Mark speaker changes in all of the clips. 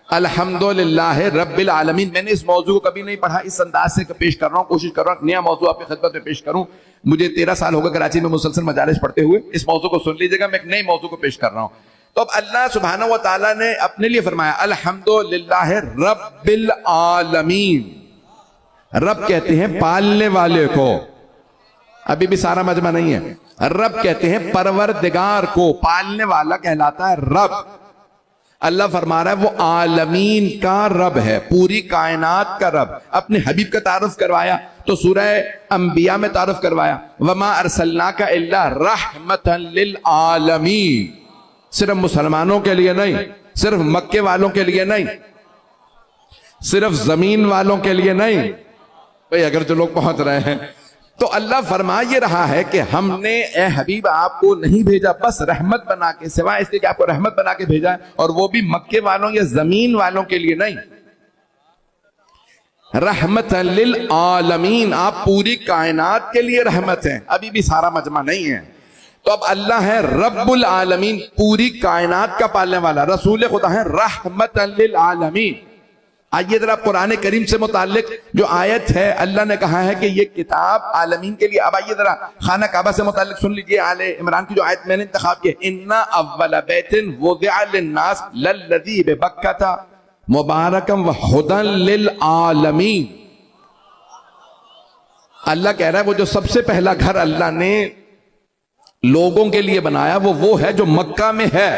Speaker 1: الحمدللہ رب العالمین. میں نے اس موضوع کو کبھی نہیں پڑھا اس انداز سے پیش کر رہا ہوں, کوشش کر رہا ہوں نیا موضوع آپ کی خدمت میں پیش کروں. مجھے 13 سال ہوگا کراچی میں مسلسل مجالس پڑھتے ہوئے. اس موضوع کو سن لیجیے گا, میں ایک نئے موضوع کو پیش کر رہا ہوں. تو اب اللہ سبحانہ و تعالیٰ نے اپنے لیے فرمایا الحمدللہ رب العالمین. رب کہتے ہیں پالنے والے کو, ابھی بھی سارا مجمع نہیں ہے. رب کہتے ہیں پروردگار کو, پالنے والا کہلاتا ہے رب. اللہ فرما رہا ہے وہ عالمین کا رب ہے, پوری کائنات کا رب. اپنے حبیب کا تعارف کروایا تو سورہ انبیاء میں تعارف کروایا وما ارسلناک الا رحمتا للعالمین. صرف مسلمانوں کے لیے نہیں, صرف مکے والوں کے لیے نہیں, صرف زمین والوں کے لیے نہیں. بھئی اگر جو لوگ پہنچ رہے ہیں تو اللہ فرما یہ رہا ہے کہ ہم نے اے حبیب آپ کو نہیں بھیجا بس رحمت بنا کے, سوائے اس لیے کہ آپ کو رحمت بنا کے بھیجا ہے, اور وہ بھی مکے والوں یا زمین والوں کے لیے نہیں. رحمت للعالمین, آپ پوری کائنات کے لیے رحمت ہیں. ابھی بھی سارا مجمع نہیں ہے. تو اب اللہ ہے رب العالمین, پوری کائنات کا پالنے والا. رسول خدا ہے رحمت للعالمین. آئیے ذرا قرآن کریم سے متعلق جو آیت ہے, اللہ نے کہا ہے کہ یہ کتاب عالمین کے لیے. اب آئیے ذرا خانہ کعبہ سے متعلق سن لیجئے, آل عمران کی جو آیت میں نے انتخاب کی, اِنَّا أَوَّلَ بَيْتٍ وُضِعَ لِلنَّاسِ لَلَّذِي بِبَكَّةَ مُبَارَكًا وَهُدًى لِلْعَالَمِينَ. اللہ کہہ رہا ہے وہ جو سب سے پہلا گھر اللہ نے لوگوں کے لیے بنایا وہ ہے جو مکہ میں ہے.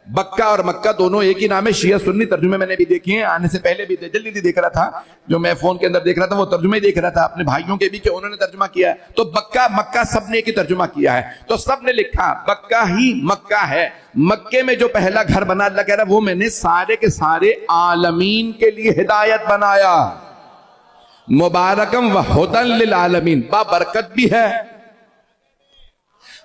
Speaker 1: بکہ اور مکہ دونوں ایک ہی نام ہے. شیعہ سنی ترجمے میں نے بھی دیکھے ہیں, آنے سے پہلے بھی جلدی دیکھ رہا تھا, جو میں فون کے اندر دیکھ رہا تھا وہ ترجمے دیکھ رہا تھا اپنے بھائیوں کے بھی کہ انہوں نے ترجمہ کیا ہے. تو بکہ مکہ سب نے ایک ہی ترجمہ کیا ہے. تو سب نے لکھا بکہ ہی مکہ ہے. مکے میں جو پہلا گھر بنا, اللہ کہہ رہا ہے وہ میں نے سارے کے سارے عالمین کے لیے ہدایت بنایا. مبارکم وہدن للعالمین, بابرکت بھی ہے.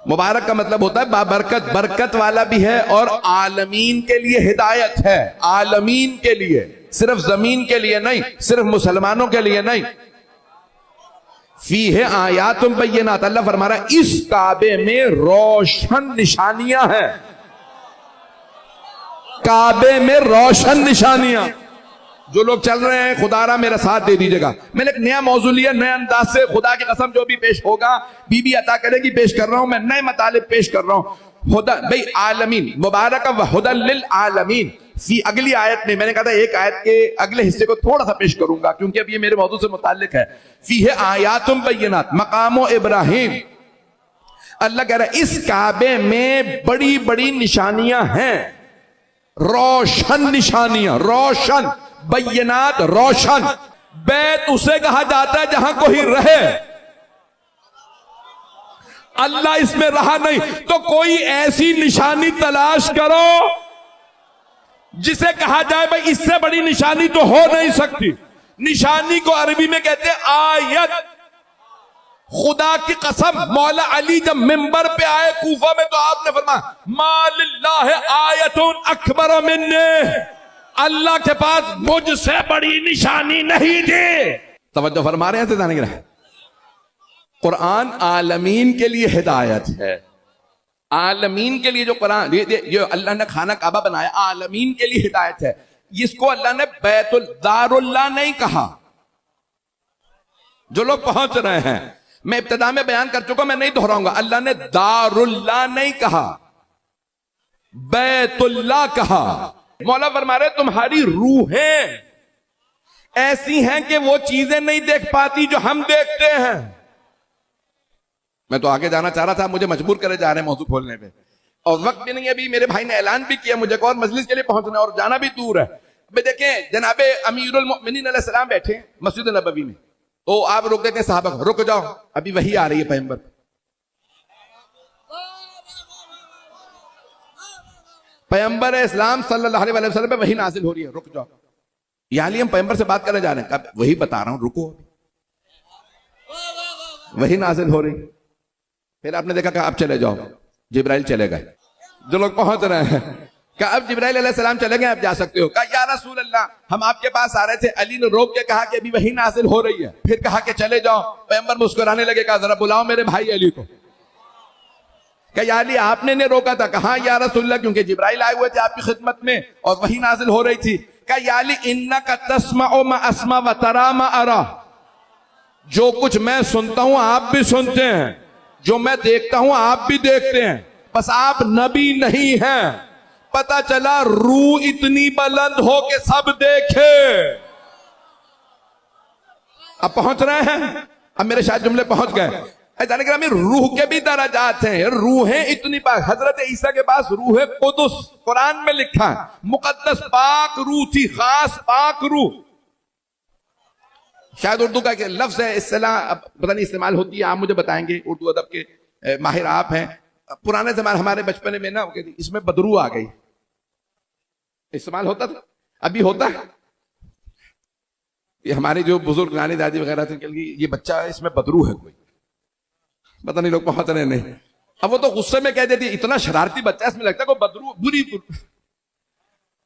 Speaker 1: مبارک کا مطلب ہوتا ہے بابرکت, برکت والا بھی ہے, اور عالمین کے لیے ہدایت ہے. عالمین کے لیے, صرف زمین کے لیے نہیں, صرف مسلمانوں کے لیے نہیں. فیہ آیات بینات, اللہ فرما رہا ہے اس کعبے میں روشن نشانیاں ہیں. کعبے میں روشن نشانیاں. جو لوگ چل رہے ہیں خدا را میرا ساتھ دے دیجئے گا. میں نے ایک نیا موضوع لیا, نئے انداز سے, خدا کی قسم جو بھی پیش ہوگا بی بی عطا کرے گی پیش کر رہا ہوں, میں نئے مطالب پیش کر رہا ہوں. خدا بھئی عالمین مبارک و ہدی للعالمین. فی اگلی آیت میں نے کہا تھا ایک آیت کے اگلے حصے کو تھوڑا سا پیش کروں گا کیونکہ اب یہ میرے موضوع سے متعلق ہے. فیہ آیات بینات مقام ابراہیم. اللہ کہہ رہا ہے اس کعبے میں بڑی بڑی نشانیاں ہیں, روشن نشانیاں, روشن بینات, روشن. بیت اسے کہا جاتا ہے جہاں کوئی رہے. اللہ اس میں رہا نہیں, تو کوئی ایسی نشانی تلاش کرو جسے کہا جائے بھائی اس سے بڑی نشانی تو ہو نہیں سکتی. نشانی کو عربی میں کہتے ہیں آیت. خدا کی قسم مولا علی جب منبر پہ آئے کوفہ میں تو آپ نے فرمایا ما للہ آیت اکبر منی, اللہ کے پاس مجھ سے بڑی نشانی نہیں تھی. توجہ فرما رہے ہیں تھے گرہ. قرآن عالمین کے لیے ہدایت ہے. عالمین کے لیے جو قرآن جو اللہ نے خانہ کعبہ بنایا عالمین کے لیے ہدایت ہے. اس کو اللہ نے بیت دار اللہ نہیں کہا. جو لوگ پہنچ رہے ہیں, میں ابتدا میں بیان کر چکا, میں نہیں دہراؤں گا. اللہ نے دار اللہ نہیں کہا, بیت اللہ کہا. مولا فرما رہے تمہاری روحیں ایسی ہیں کہ وہ چیزیں نہیں دیکھ پاتی جو ہم دیکھتے ہیں. میں تو آگے جانا چاہ رہا تھا, مجھے مجبور کرے جا رہے ہیں موضوع کھولنے پہ, اور وقت بھی نہیں. ابھی میرے بھائی نے اعلان بھی کیا مجھے اور مجلس کے لیے پہنچنا اور جانا بھی دور ہے. ابھی دیکھیں جناب امیر المؤمنین علیہ السلام بیٹھے مسجد نبوی میں, تو آپ روک دیتے ہیں صحابہ کو, رک جاؤ ابھی وحی آ رہی ہے پیغمبر. پیغمبر اسلام صلی اللہ علیہ وسلم پہ وحی نازل ہو رہی ہے, رک جاؤ. یہاں لیے ہم پیغمبر سے بات کرنے جا رہے ہیں, وہی بتا رہا ہوں, رکو. وحی نازل ہو رہی. پھر آپ نے دیکھا کہ اب چلے جاؤ. جبرائیل چلے گئے. جو لوگ پہنچ رہے ہیں کہ اب جبرائیل علیہ السلام چلے گئے, اب جا سکتے ہو. کہا یا رسول اللہ ہم آپ کے پاس آ رہے تھے. علی نے روک کے کہا کہ ابھی وحی نازل ہو رہی ہے. پھر کہا کہ چلے جاؤ. پیغمبر مسکرانے لگے, کہا ذرا بلاؤ میرے بھائی علی کو. کہ یا علی آپ نے روکا تھا. کہا یا رسول اللہ کیونکہ جبرائیل آئے ہوئے تھے آپ کی خدمت میں اور وحی نازل ہو رہی تھی. کہ یالی انکا تسمع ما اسمع و ترا ما ارا، جو کچھ میں سنتا ہوں آپ بھی سنتے ہیں، جو میں دیکھتا ہوں آپ بھی دیکھتے ہیں، بس آپ نبی نہیں ہیں۔ پتہ چلا روح اتنی بلند ہو کہ سب دیکھے۔ اب پہنچ رہے ہیں؟ اب میرے شاید جملے پہنچ گئے۔ جانے کہ روح کے بھی درجات ہیں، روحیں اتنی پاک۔ حضرت عیسیٰ کے پاس روح قدس قرآن میں لکھا ہے، مقدس پاک روح تھی، خاص پاک روح۔ شاید اردو کا کہ لفظ ہے، اصطلاح پتہ نہیں استعمال ہوتی ہے، آپ مجھے بتائیں گے، اردو ادب کے ماہر آپ ہیں۔ پرانے زمانے ہمارے بچپنے میں نا اس میں بدرو آ گئی، استعمال ہوتا تھا، ابھی ہوتا ہے۔ یہ ہمارے جو بزرگ نانی دادی وغیرہ تھے کہ یہ بچہ اس میں بدرو ہے کوئی، پتہ نہیں لوگ پہنچ رہے نہیں۔ اب وہ تو غصے میں کہہ دیتی اتنا شرارتی بچہ اس میں لگتا ہے کوئی بدرو بری۔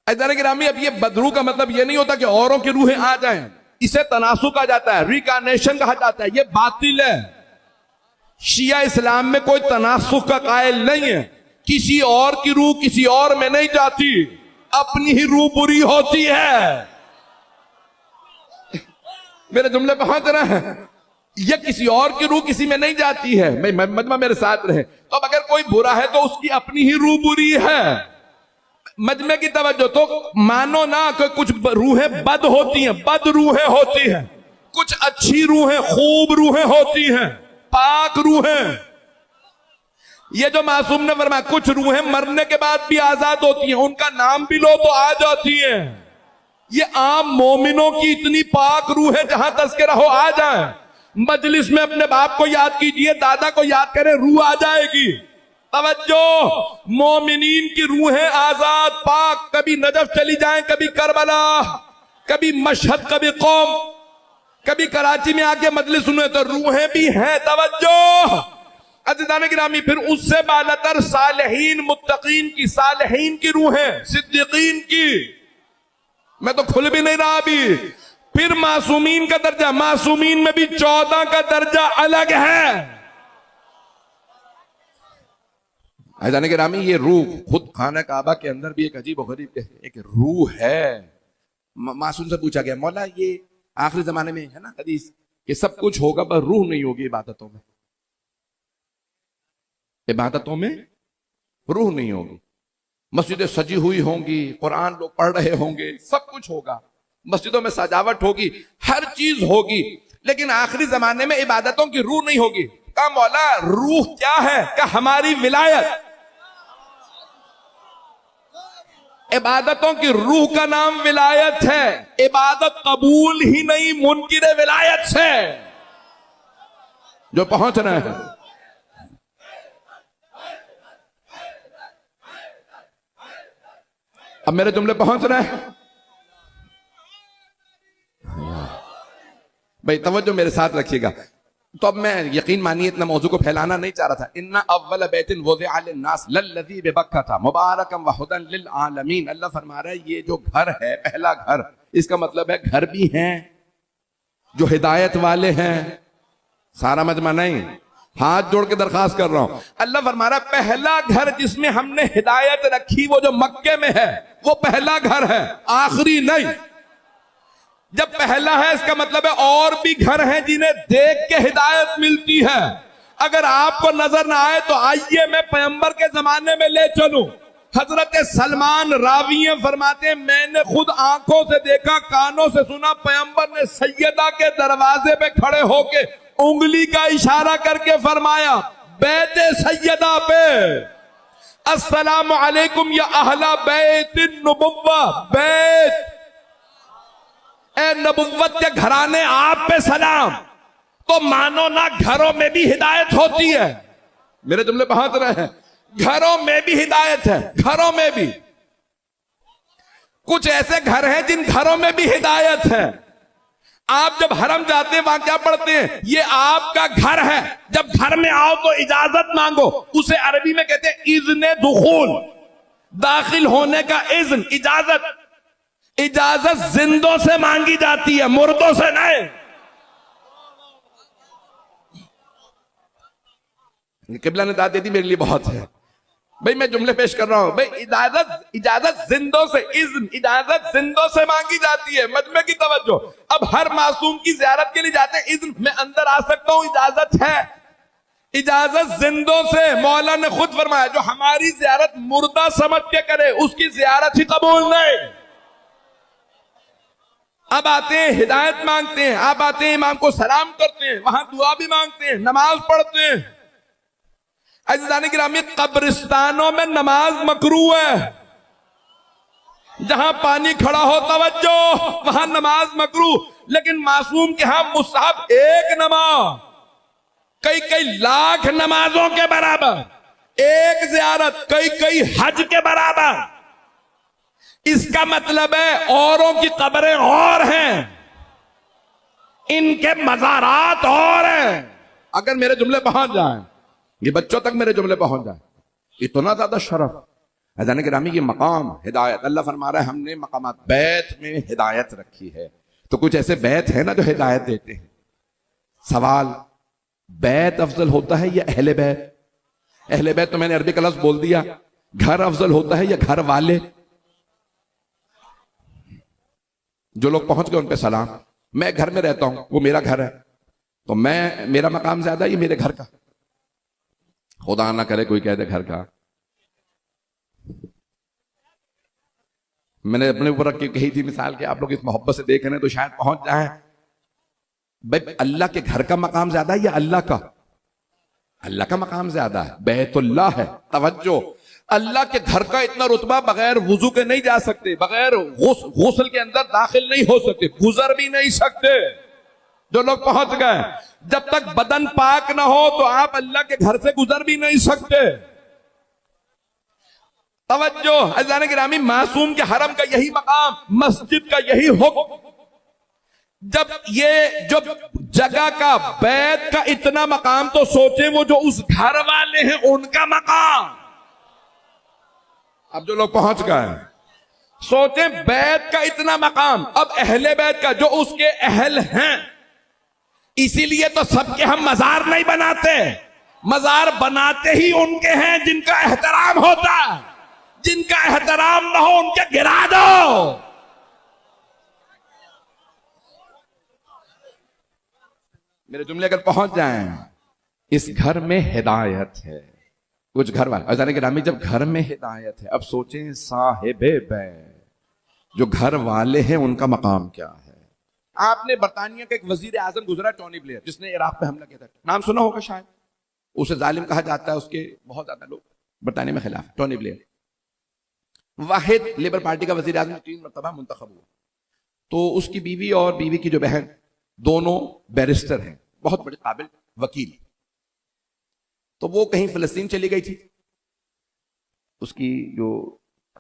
Speaker 1: عزیزان گرامی، اب یہ بدرو کا مطلب یہ نہیں ہوتا کہ اوروں کی روحیں آ جائیں، اسے تناسخ کہا جاتا ہے، ریکارنیشن کہا جاتا ہے، یہ باطل ہے۔ شیعہ اسلام میں کوئی تناسخ کا قائل نہیں ہے، کسی اور کی روح کسی اور میں نہیں جاتی، اپنی ہی روح بری ہوتی ہے۔ میرے جملے پہنچ رہے ہیں؟ یہ کسی اور کی روح کسی میں نہیں جاتی ہے۔ مجمع میرے ساتھ رہے، تو اب اگر کوئی برا ہے تو اس کی اپنی ہی روح بری ہے۔ مجمع کی توجہ، تو مانو نہ کہ کچھ روحیں بد ہوتی ہیں، بد روحیں ہوتی ہیں، کچھ اچھی روحیں خوب روحیں ہوتی ہیں، پاک روحیں۔ یہ جو معصوم نے فرمایا کچھ روحیں مرنے کے بعد بھی آزاد ہوتی ہیں، ان کا نام بھی لو تو آ جاتی ہیں۔ یہ عام مومنوں کی اتنی پاک روح ہے، جہاں تذکرہ ہو آ جائیں۔ مجلس میں اپنے باپ کو یاد کیجئے، دادا کو یاد کریں، روح آ جائے گی۔ توجہ، مومنین کی روحیں آزاد پاک، کبھی نجف چلی جائیں، کبھی کربلا، کبھی مشہد، کبھی قوم، کبھی کراچی میں آ کے مجلس سنیں تو روحیں بھی ہیں۔ توجہ عزیزان گرامی، پھر اس سے بالاتر صالحین متقین کی، صالحین کی روحیں، صدیقین کی، میں تو کھل بھی نہیں رہا ابھی۔ پھر معصومین کا درجہ، معصومین میں بھی 14 کا درجہ الگ ہے۔ عزیزان گرامی، یہ روح خود خانہ کعبہ کے اندر بھی ایک عجیب و غریب ایک روح ہے۔ معصوم سے پوچھا گیا، مولا یہ آخری زمانے میں ہے نا حدیث کہ سب کچھ ہوگا پر روح نہیں ہوگی عبادتوں میں، عبادتوں میں روح نہیں ہوگی، مسجدیں سجی ہوئی ہوں گی، قرآن لوگ پڑھ رہے ہوں گے، سب کچھ ہوگا، مسجدوں میں سجاوٹ ہوگی، ہر چیز ہوگی، لیکن آخری زمانے میں عبادتوں کی روح نہیں ہوگی۔ کہا مولا روح کیا ہے؟ کہ ہماری ولایت۔ عبادتوں کی روح کا نام ولایت ہے، عبادت قبول ہی نہیں منکر ولایت سے۔ جو پہنچ رہے ہیں، اب میرے جملے پہنچ رہے ہیں؟ بھائی توجہ میرے ساتھ رکھیے گا۔ تو اب میں یقین مانیے اتنا موضوع کو پھیلانا نہیں چاہ رہا تھا۔ ان اول بیت وضع للناس للذی ببکہ مبارکا وہدی للعالمین۔ اللہ فرما رہا ہے یہ جو گھر ہے، پہلا گھر، اس کا مطلب ہے گھر بھی ہیں جو ہدایت والے ہیں، سارا مجمع نہیں، ہاتھ جوڑ کے درخواست کر رہا ہوں۔ اللہ فرما رہا ہے پہلا گھر جس میں ہم نے ہدایت رکھی وہ جو مکے میں ہے، وہ پہلا گھر ہے، آخری نہیں۔ جب پہلا ہے اس کا مطلب ہے اور بھی گھر ہیں جنہیں دیکھ کے ہدایت ملتی ہے۔ اگر آپ کو نظر نہ آئے تو آئیے میں پیغمبر کے زمانے میں لے چلوں۔ حضرت سلمان راوی فرماتے ہیں میں نے خود آنکھوں سے دیکھا، کانوں سے سنا، پیغمبر نے سیدہ کے دروازے پہ کھڑے ہو کے انگلی کا اشارہ کر کے فرمایا بیت سیدہ پہ السلام علیکم یا اہل بیت النبوہ، بیت اے نبوت کے گھرانے آپ پہ سلام۔ تو مانو نہ گھروں میں بھی ہدایت ہوتی ہے۔ میرے جملے پہنچ رہے ہیں؟ گھروں میں بھی ہدایت ہے، گھروں میں بھی۔ کچھ ایسے گھر ہیں جن گھروں میں بھی ہدایت ہے۔ آپ جب حرم جاتے ہیں وہاں کیا پڑھتے ہیں؟ یہ آپ کا گھر ہے، جب گھر میں آؤ تو اجازت مانگو، اسے عربی میں کہتے ہیں اذن دخول، داخل ہونے کا اذن، اجازت۔ اجازت زندوں سے مانگی جاتی ہے، مردوں سے نہیں۔ قبلہ نے داد دے دی میرے لیے بہت ہے۔ بھائی میں جملے پیش کر رہا ہوں. بھائی اجازت زندوں سے اجازت زندوں سے مانگی جاتی ہے. مجمع کی توجہ. اب ہر معصوم کی زیارت کے لیے جاتے ہیں, اذن میں اندر آ سکتا ہوں, اجازت ہے. اجازت زندوں سے. مولا نے خود فرمایا جو ہماری زیارت مردہ سمجھ کے کرے اس کی زیارت ہی قبول نہیں. اب آتے ہیں ہدایت مانگتے ہیں, آپ آتے ہیں امام کو سلام کرتے ہیں, وہاں دعا بھی مانگتے ہیں, نماز پڑھتے ہیں. عزیزان گرامی, قبرستانوں میں نماز مکروہ ہے. جہاں پانی کھڑا ہو توجہ, وہاں نماز مکروہ. لیکن معصوم کے ہاں مستحب ایک نماز کئی لاکھ نمازوں کے برابر, ایک زیارت کئی حج کے برابر. اس کا مطلب ہے اوروں کی قبریں اور ہیں, ان کے مزارات اور ہیں. اگر میرے جملے پہنچ جائیں, یہ بچوں تک میرے جملے پہنچ جائیں, اتنا زیادہ شرف. عزیزان گرامی, یہ مقام ہدایت. اللہ فرما رہا ہے ہم نے مقامات بیت میں ہدایت رکھی ہے. تو کچھ ایسے بیت ہیں نا جو ہدایت دیتے ہیں. سوال, بیت افضل ہوتا ہے یا اہل بیت؟ اہل بیت تو میں نے عربی کا لفظ بول دیا. گھر افضل ہوتا ہے یا گھر والے؟ جو لوگ پہنچ گئے ان پہ سلام. میں گھر میں رہتا ہوں, وہ میرا گھر ہے, تو میرا مقام زیادہ ہے یہ میرے گھر کا؟ خدا نہ کرے کوئی کہہ دے گھر کا. میں نے اپنے اوپر رکھ کے کہی تھی مثال کہ آپ لوگ اس محبت سے دیکھ رہے ہیں تو شاید پہنچ جائیں. بھائی اللہ کے گھر کا مقام زیادہ ہے یا اللہ کا؟ اللہ کا مقام زیادہ ہے. بیت اللہ ہے. توجہ, اللہ کے گھر کا اتنا رتبہ بغیر وضو کے نہیں جا سکتے, بغیر غسل کے اندر داخل نہیں ہو سکتے, گزر بھی نہیں سکتے. جو لوگ پہنچ گئے, جب تک بدن پاک نہ ہو تو آپ اللہ کے گھر سے گزر بھی نہیں سکتے. توجہ عزیزان گرامی, معصوم کے حرم کا یہی مقام, مسجد کا یہی حکم. جب یہ جو جگہ کا بیت کا اتنا مقام, تو سوچیں وہ جو اس گھر والے ہیں ان کا مقام. اب جو لوگ پہنچ گئے سوچیں بیت کا اتنا مقام, اب اہل بیت کا جو اس کے اہل ہیں. اسی لیے تو سب کے ہم مزار نہیں بناتے, مزار بناتے ہی ان کے ہیں جن کا احترام ہوتا. جن کا احترام نہ ہو ان کے گرا دو. میرے جملے اگر پہنچ جائیں, اس گھر میں ہدایت ہے. کچھ گھر والے عزیزان گرامی, جب گھر میں ہدایت ہے, اب سوچیں صاحب بیت جو گھر والے ہیں ان کا مقام کیا ہے. آپ نے برطانیہ کا ایک وزیر اعظم گزرا, ٹونی بلیئر, جس نے عراق پہ حملہ کیا تھا, نام سنا ہوگا شاید. اسے ظالم کہا جاتا ہے, اس کے بہت زیادہ لوگ برطانیہ میں خلاف. ٹونی بلیئر واحد لیبر پارٹی کا وزیر اعظم 3 مرتبہ منتخب ہوا. تو اس کی بیوی اور بیوی کی جو بہن دونوں بیرسٹر ہیں, بہت بڑے قابل وکیل. تو وہ کہیں فلسطین چلی گئی تھی. اس کی جو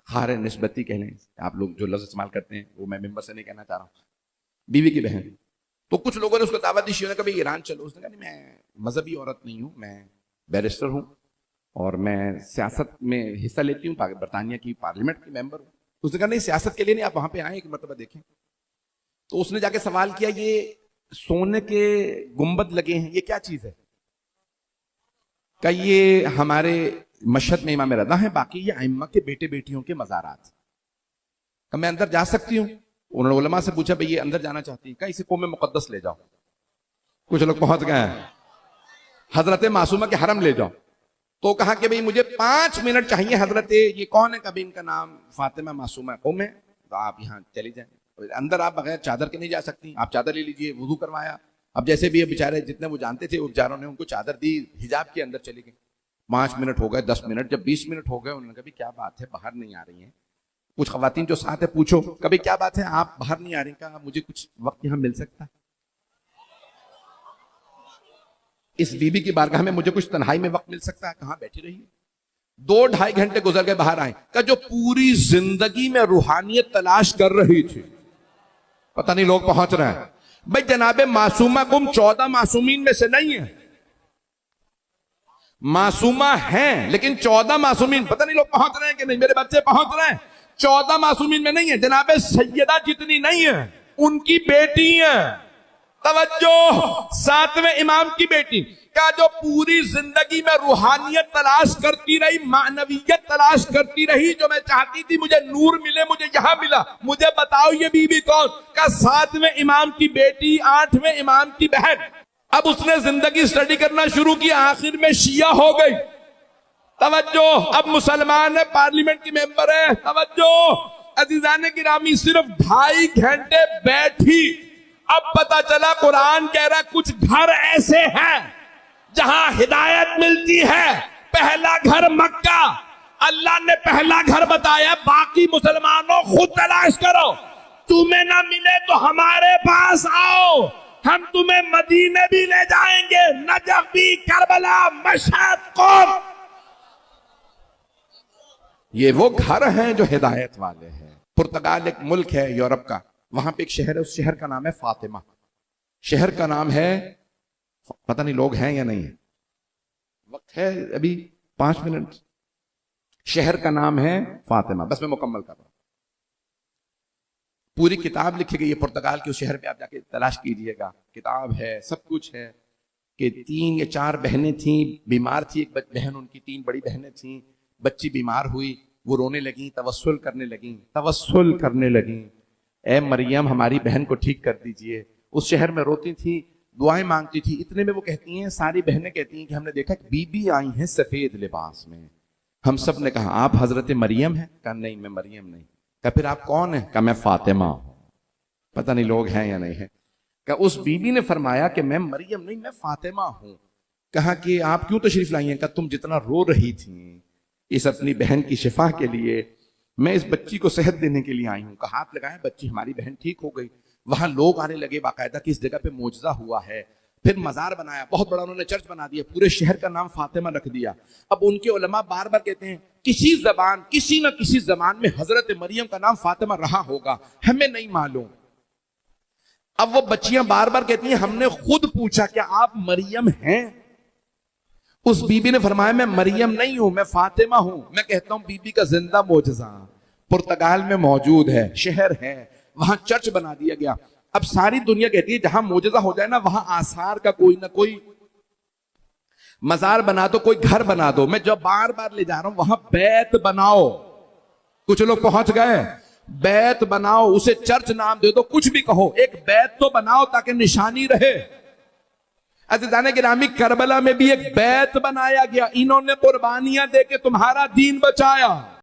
Speaker 1: خار نسبتی کہہ لیں, آپ لوگ جو لفظ استعمال کرتے ہیں وہ میں ممبر سے نہیں کہنا چاہ رہا ہوں, بیوی کی بہن. تو کچھ لوگوں نے اس کو دعوت دی, شیعوں نے کبھی ایران چلو. اس نے کہا نہیں, میں مذہبی عورت نہیں ہوں, میں بیرسٹر ہوں اور میں سیاست میں حصہ لیتی ہوں, برطانیہ کی پارلیمنٹ کی ممبر ہوں. اس نے کہا نہیں, سیاست کے لیے نہیں, آپ وہاں پہ آئیں ایک مرتبہ دیکھیں. تو اس نے جا کے سوال کیا, یہ سونے کے گنبد لگے ہیں, یہ کیا چیز ہے؟ کہ یہ ہمارے مشہد میں امام رضا ہیں, باقی یہ ائمہ کے بیٹے بیٹیوں کے مزارات. کہ میں اندر جا سکتی ہوں؟ انہوں نے علماء سے پوچھا, بھئی یہ اندر جانا چاہتی ہیں, کہ اسے قوم مقدس لے جاؤ. کچھ لوگ پہنچ گئے ہیں, حضرت معصومہ کے حرم لے جاؤ. تو کہا کہ بھئی مجھے 5 منٹ چاہیے. حضرت یہ کون ہے؟ کبھی ان کا نام فاطمہ معصومہ قوم ہے, تو آپ یہاں چلی جائیں. اندر آپ بغیر چادر کے نہیں جا سکتی, آپ چادر لے لیجئے. وضو کروایا. اب جیسے بھی یہ بیچارے جتنے وہ جانتے تھے, وہ بیچاروں نے ان کو چادر دی, حجاب کے اندر چلی گئی. 5 منٹ ہو گئے, 10 منٹ, جب 20 منٹ ہو گئے, انہوں نے کہا کیا بات ہے باہر نہیں آ رہی ہیں؟ کچھ خواتین جو ساتھ ہے پوچھو, کبھی کیا بات ہے آپ باہر نہیں آ رہی؟ کہا مجھے کچھ وقت یہاں مل سکتا ہے؟ اس بیوی کی بارگاہ میں مجھے کچھ تنہائی میں وقت مل سکتا ہے؟ کہاں بیٹھی رہی. 2-2.5 گھنٹے گزر گئے, باہر آئیں. کہ جو پوری زندگی میں روحانیت تلاش کر رہی تھی, پتہ نہیں لوگ پہنچ رہے ہیں. بھئی جناب معصومہ قم 14 معصومین میں سے نہیں ہے. معصومہ ہیں لیکن 14 معصومین, پتہ نہیں لوگ پہنچ رہے ہیں کہ نہیں, میرے بچے پہنچ رہے ہیں. 14 معصومین میں نہیں ہے. جناب سیدہ جتنی نہیں ہے, ان کی بیٹی ہیں. توجہ, 7ویں امام کی بیٹی. کا جو پوری زندگی میں روحانیت تلاش کرتی رہی، معنویت تلاش کرتی رہی، جو میں چاہتی تھی مجھے نور ملے، مجھے یہاں ملا، مجھے بتاؤ یہ بی بی کون؟ کا 7ویں امام کی بیٹی، 8ویں امام کی بہن۔ اب اس نے زندگی سٹڈی کرنا شروع کی، آخر میں شیعہ ہو گئی۔ توجہ، اب مسلمان ہے، پارلیمنٹ کی ممبر ہے۔ توجہ عزیزان گرامی، صرف 2.5 گھنٹے بیٹھی، اب پتا چلا قرآن کہہ رہا کچھ گھر ایسے ہیں جہاں ہدایت ملتی ہے۔ پہلا گھر مکہ، اللہ نے پہلا گھر بتایا، باقی مسلمانوں خود تلاش کرو، تمہیں نہ ملے تو ہمارے پاس آؤ، ہم تمہیں مدینے بھی لے جائیں گے، نجف بھی، کربلا، مشہد، قوم۔ یہ وہ گھر ہیں جو ہدایت والے ہیں۔ پرتگال ایک ملک ہے یورپ کا، وہاں پہ ایک شہر ہے، اس شہر کا نام ہے فاطمہ۔ شہر کا نام ہے، پتہ نہیں لوگ ہیں یا نہیں ہیں، وقت ہے ابھی 5 منٹ۔ شہر کا نام ہے فاطمہ، بس میں مکمل کر رہا ہوں۔ پوری کتاب لکھی گئی ہے پرتگال کے اس شہر پہ، آپ جا کے تلاش کیجئے گا، کتاب ہے، سب کچھ ہے، کہ 3 یا 4 بہنیں تھیں، بیمار تھی ایک بہن، ان کی 3 بڑی بہنیں تھیں، بچی بیمار ہوئی، وہ رونے لگیں، توسل کرنے لگیں، اے مریم ہماری بہن کو ٹھیک کر دیجئے۔ اس شہر میں روتی تھی، دعائیں مانگتی تھی، اتنے میں وہ کہتی ہیں، ساری بہنیں کہتی ہیں کہ ہم نے دیکھا کہ بی بی آئی ہیں سفید لباس میں۔ ہم سب نے کہا آپ حضرت مریم ہیں؟ کہا نہیں میں مریم نہیں۔ کہا پھر آپ کون ہیں؟ کہا میں فاطمہ ہوں۔ پتہ نہیں لوگ ہیں یا نہیں ہیں۔ کہا اس بی بی نے فرمایا کہ میں مریم نہیں، میں فاطمہ ہوں۔ کہا کہ آپ کیوں تشریف لائی ہیں؟ کہا تم جتنا رو رہی تھیں اس اپنی بہن کی شفا کے لیے، میں اس بچی کو صحت دینے کے لیے آئی ہوں۔ کہا ہاتھ لگایا، بچی ہماری بہن ٹھیک ہو گئی۔ وہاں لوگ آنے لگے باقاعدہ کہ اس جگہ پہ معجزہ ہوا ہے۔ پھر مزار بنایا، بہت بڑا انہوں نے چرچ بنا دیا، پورے شہر کا نام فاطمہ رکھ دیا۔ اب ان کے علماء بار بار کہتے ہیں کسی نہ کسی زبان میں حضرت مریم کا نام فاطمہ رہا ہوگا، ہمیں نہیں معلوم۔ اب وہ بچیاں بار بار کہتی ہیں ہم نے خود پوچھا کیا آپ مریم ہیں؟ اس بی بی نے فرمایا میں مریم نہیں ہوں، میں فاطمہ ہوں۔ میں کہتا ہوں بی بی کا زندہ معجزہ پرتگال میں موجود ہے، شہر ہے، وہاں چرچ بنا دیا گیا۔ اب ساری دنیا کہتی ہے جہاں معجزہ ہو جائے نا وہاں آثار کا کوئی نہ کوئی مزار بنا دو، کوئی گھر بنا دو۔ میں جو بار بار لے جا رہا ہوں وہاں بیت بناؤ۔ کچھ لوگ پہنچ گئے، بیت بناؤ، اسے چرچ نام دے دو، کچھ بھی کہو، ایک بیت تو بناؤ تاکہ نشانی رہے۔ عزیزان گرامی، کربلا میں بھی ایک بیت بنایا گیا، انہوں نے قربانیاں دے کے تمہارا دین بچایا۔